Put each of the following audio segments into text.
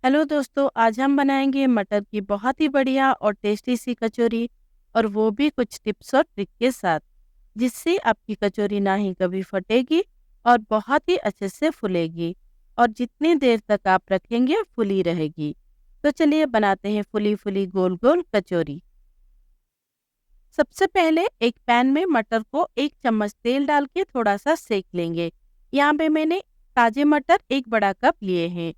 Hello दोस्तों, आज हम बनाएंगे मटर की बहुत ही बढ़िया और टेस्टी सी कचौरी, और वो भी कुछ टिप्स और ट्रिक के साथ, जिससे आपकी कचौरी ना ही कभी फटेगी और बहुत ही अच्छे से फूलेगी, और जितनी देर तक आप रखेंगे फूली रहेगी। तो चलिए बनाते हैं फूली फूली गोल गोल कचौरी। सबसे पहले एक पैन में मटर को 1 चम्मच तेल डाल के थोड़ा सा सेक लेंगे। यहाँ पे मैंने ताजे मटर 1 बड़ा कप लिए हैं।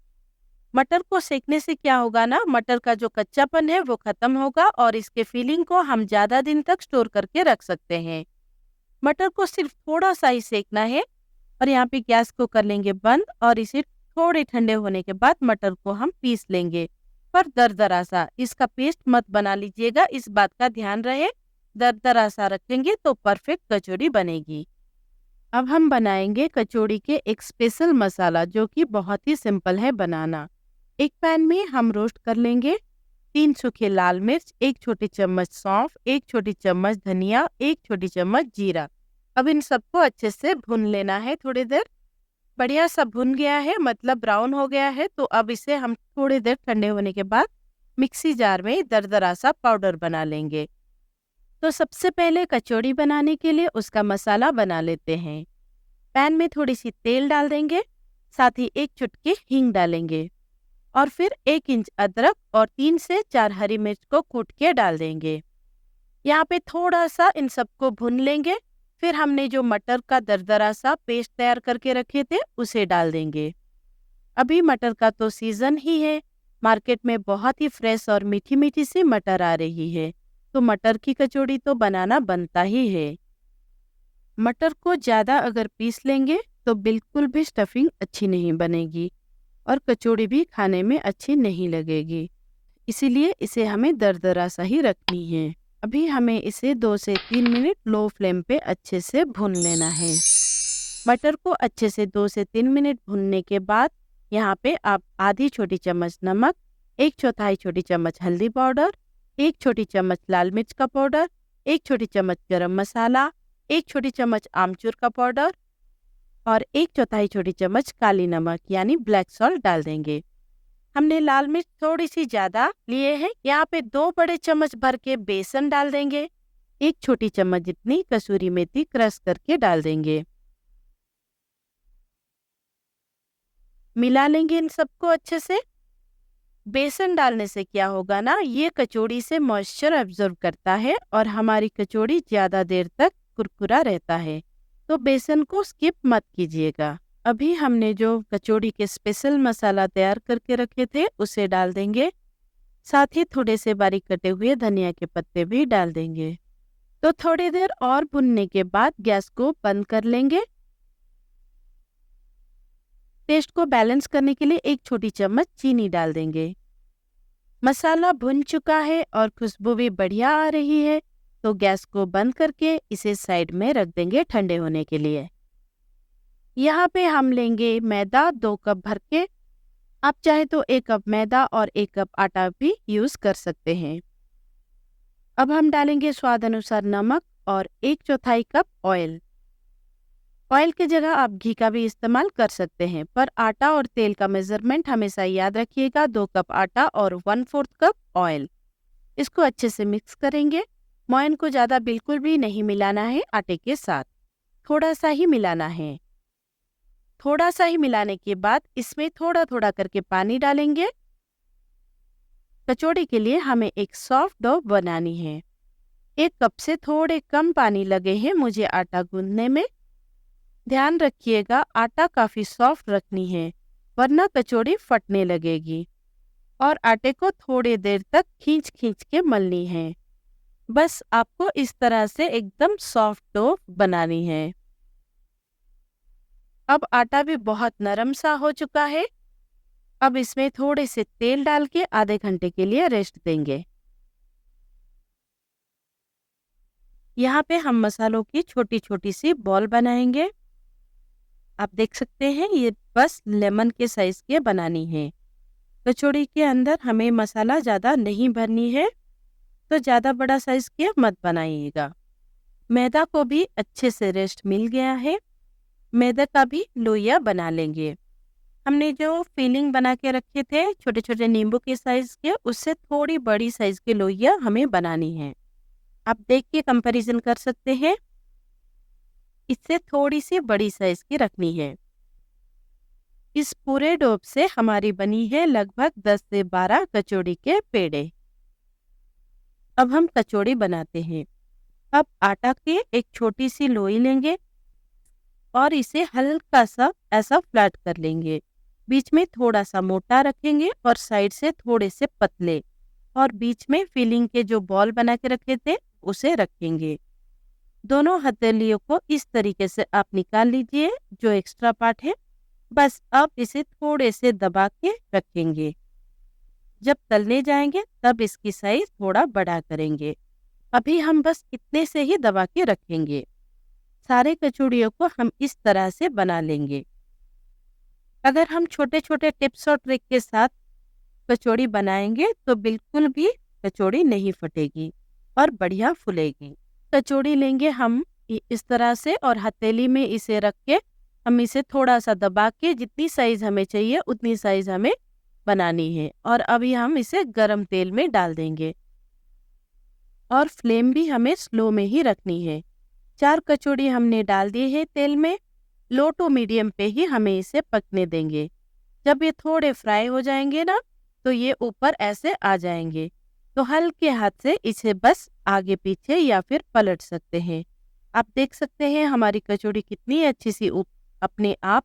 मटर को सेकने से क्या होगा ना, मटर का जो कच्चापन है वो खत्म होगा और इसके फीलिंग को हम ज्यादा दिन तक स्टोर करके रख सकते हैं। मटर को सिर्फ थोड़ा सा ही सेकना है, और यहाँ पे गैस को कर लेंगे बंद, और इसे थोड़े ठंडे होने के बाद मटर को हम पीस लेंगे। पर दरदरा सा, इसका पेस्ट मत बना लीजिएगा, इस बात का ध्यान रहे। दरदरा सा रखेंगे तो परफेक्ट कचौड़ी बनेगी। अब हम बनाएंगे कचौड़ी के एक स्पेशल मसाला, जो कि बहुत ही सिंपल है बनाना। एक पैन में हम रोस्ट कर लेंगे 3 सूखे लाल मिर्च, 1 छोटी चम्मच सौंफ, 1 छोटी चम्मच धनिया, 1 छोटी चम्मच जीरा। अब इन सबको अच्छे से भून लेना है थोड़ी देर। बढ़िया सा भुन गया है, मतलब ब्राउन हो गया है, तो अब इसे हम थोड़ी देर ठंडे होने के बाद मिक्सी जार में दरदरा सा पाउडर बना लेंगे। तो सबसे पहले कचौड़ी बनाने के लिए उसका मसाला बना लेते हैं। पैन में थोड़ी सी तेल डाल देंगे, साथ ही 1 चुटकी हींग डालेंगे, और फिर 1 इंच अदरक और 3 से 4 हरी मिर्च को कूट के डाल देंगे। यहाँ पे थोड़ा सा इन सबको भून लेंगे। फिर हमने जो मटर का दरदरा सा पेस्ट तैयार करके रखे थे उसे डाल देंगे। अभी मटर का तो सीजन ही है, मार्केट में बहुत ही फ्रेश और मीठी मीठी सी मटर आ रही है, तो मटर की कचौड़ी तो बनाना बनता ही है। मटर को ज्यादा अगर पीस लेंगे तो बिल्कुल भी स्टफिंग अच्छी नहीं बनेगी, और कचौड़ी भी खाने में अच्छी नहीं लगेगी। इसीलिए इसे हमें दरदरा सा ही रखनी है। अभी हमें इसे 2 से 3 मिनट लो फ्लेम पे अच्छे से भून लेना है। मटर को अच्छे से 2 से 3 मिनट भूनने के बाद यहाँ पे आप आधी छोटी चम्मच नमक, 1/4 छोटी चम्मच हल्दी पाउडर, 1 छोटी चम्मच लाल मिर्च का पाउडर, 1 छोटी चम्मच गरम मसाला, 1 छोटी चम्मच आमचूर का पाउडर, और 1/4 छोटी चम्मच काली नमक यानी ब्लैक सॉल्ट डाल देंगे। हमने लाल मिर्च थोड़ी सी ज्यादा लिए हैं, यहाँ पे 2 बड़े चम्मच भर के बेसन डाल देंगे। 1 छोटी चम्मच जितनी कसूरी मेथी क्रश करके डाल देंगे। मिला लेंगे इन सबको अच्छे से। बेसन डालने से क्या होगा ना, ये कचौड़ी से मॉइस्चर एब्जॉर्ब करता है और हमारी कचौड़ी ज्यादा देर तक कुरकुरा रहता है, तो बेसन को स्किप मत कीजिएगा। अभी हमने जो कचौड़ी के स्पेशल मसाला तैयार करके रखे थे उसे डाल देंगे, साथ ही थोड़े से बारीक कटे हुए धनिया के पत्ते भी डाल देंगे। तो थोड़ी देर और भुनने के बाद गैस को बंद कर लेंगे। टेस्ट को बैलेंस करने के लिए 1 छोटी चम्मच चीनी डाल देंगे। मसाला भुन चुका है और खुशबू भी बढ़िया आ रही है, तो गैस को बंद करके इसे साइड में रख देंगे ठंडे होने के लिए। यहाँ पे हम लेंगे मैदा 2 कप भर के। आप चाहे तो 1 कप मैदा और 1 कप आटा भी यूज कर सकते हैं। अब हम डालेंगे स्वाद अनुसार नमक और 1/4 कप ऑयल। ऑयल की जगह आप घी का भी इस्तेमाल कर सकते हैं, पर आटा और तेल का मेजरमेंट हमेशा याद रखिएगा, 2 कप आटा और 1/4 कप ऑयल। इसको अच्छे से मिक्स करेंगे। मोयन को ज़्यादा बिल्कुल भी नहीं मिलाना है आटे के साथ, थोड़ा सा ही मिलाना है। थोड़ा सा ही मिलाने के बाद इसमें थोड़ा थोड़ा करके पानी डालेंगे। कचौड़ी के लिए हमें एक सॉफ्ट डो बनानी है। 1 कप से थोड़े कम पानी लगे हैं मुझे आटा गूंदने में। ध्यान रखिएगा आटा काफी सॉफ्ट रखनी है, वरना कचौड़ी फटने लगेगी। और आटे को थोड़ी देर तक खींच खींच के मलनी है। बस आपको इस तरह से एकदम सॉफ्ट डो बनानी है। अब आटा भी बहुत नरम सा हो चुका है। अब इसमें थोड़े से तेल डाल के आधे घंटे के लिए रेस्ट देंगे। यहाँ पे हम मसालों की छोटी छोटी सी बॉल बनाएंगे। आप देख सकते हैं, ये बस लेमन के साइज के बनानी है। कचौड़ी के अंदर हमें मसाला ज़्यादा नहीं भरनी है, तो ज़्यादा बड़ा साइज के मत बनाइएगा। मैदा को भी अच्छे से रेस्ट मिल गया है। मैदा का भी लोइया बना लेंगे। हमने जो फिलिंग बना के रखे थे छोटे छोटे नींबू के साइज के, उससे थोड़ी बड़ी साइज की लोइयां हमें बनानी है। आप देख के कंपैरिजन कर सकते हैं, इससे थोड़ी सी बड़ी साइज की रखनी है। इस पूरे डोब से हमारी बनी है लगभग 10 से 12 कचौड़ी के पेड़े। अब हम कचौड़ी बनाते हैं। अब आटा की एक छोटी सी लोई लेंगे और इसे हल्का सा ऐसा फ्लैट कर लेंगे। बीच में थोड़ा सा मोटा रखेंगे और साइड से थोड़े से पतले, और बीच में फिलिंग के जो बॉल बना के रखे थे उसे रखेंगे। दोनों हथेलियों को इस तरीके से आप निकाल लीजिए जो एक्स्ट्रा पार्ट है। बस अब इसे थोड़े से दबा के रखेंगे। जब तलने जाएंगे तब इसकी साइज थोड़ा बड़ा करेंगे। अभी हम बस इतने से ही दबा के रखेंगे। सारे कचौड़ियों को हम इस तरह से बना लेंगे। अगर हम छोटे छोटे टिप्स और ट्रिक के साथ कचौड़ी बनाएंगे तो बिल्कुल भी कचौड़ी नहीं फटेगी और बढ़िया फूलेगी। कचौड़ी लेंगे हम इस तरह से, और हथेली में इसे रख के हम इसे थोड़ा सा दबा के जितनी साइज हमें चाहिए उतनी साइज हमें बनानी है। और अभी हम इसे गरम तेल में डाल देंगे और फ्लेम भी हमें स्लो में ही रखनी है। 4 कचौड़ी हमने डाल दी है तेल में। लो टू मीडियम पे ही हमें इसे पकने देंगे। जब ये थोड़े फ्राई हो जाएंगे ना, तो ये ऊपर ऐसे आ जाएंगे। तो हल्के हाथ से इसे बस आगे पीछे या फिर पलट सकते हैं। आप देख सकते हैं हमारी कचौड़ी कितनी अच्छी सी अपने आप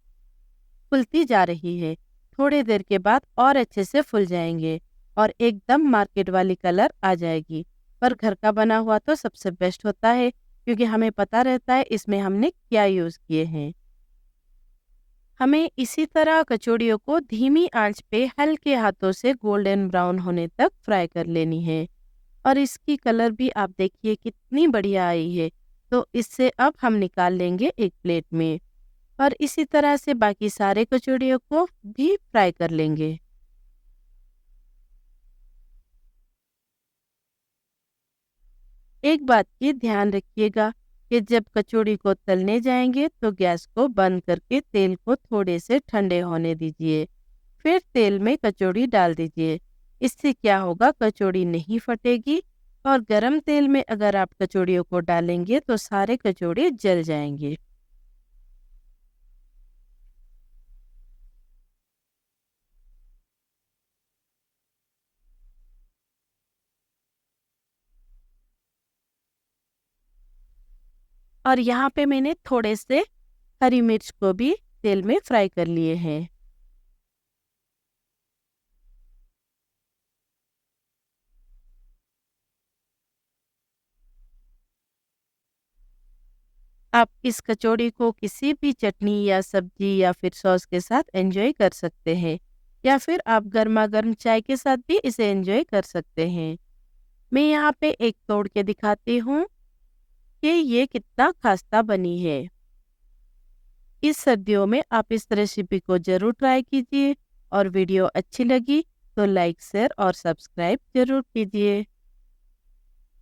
फुलती जा रही है। थोड़ी देर के बाद और अच्छे से फुल जाएंगे और एकदम मार्केट वाली कलर आ जाएगी। पर घर का बना हुआ तो सबसे बेस्ट होता है, क्योंकि हमें पता रहता है इसमें हमने क्या यूज़ किए हैं। हमें इसी तरह कचौड़ियों को धीमी आंच पे हल्के हाथों से गोल्डन ब्राउन होने तक फ्राई कर लेनी है। और इसकी कलर भी आप देखिए कितनी बढ़िया आई है। तो इससे अब हम निकाल लेंगे एक प्लेट में, और इसी तरह से बाकी सारे कचौड़ियों को भी फ्राई कर लेंगे। एक बात की ध्यान रखिएगा कि जब कचौड़ी को तलने जाएंगे तो गैस को बंद करके तेल को थोड़े से ठंडे होने दीजिए। फिर तेल में कचौड़ी डाल दीजिए। इससे क्या होगा, कचौड़ी नहीं फटेगी। और गरम तेल में अगर आप कचौड़ियों को डालेंगे तो सारे कचौड़ी जल जाएंगे। और यहाँ पे मैंने थोड़े से हरी मिर्च को भी तेल में फ्राई कर लिए हैं। आप इस कचौड़ी को किसी भी चटनी या सब्जी या फिर सॉस के साथ एंजॉय कर सकते हैं, या फिर आप गर्मा गर्म चाय के साथ भी इसे एंजॉय कर सकते हैं। मैं यहाँ पे एक तोड़ के दिखाती हूँ कि ये कितना खास्ता बनी है। इस सर्दियों में आप इस रेसिपी को ज़रूर ट्राई कीजिए, और वीडियो अच्छी लगी तो लाइक शेयर और सब्सक्राइब ज़रूर कीजिए।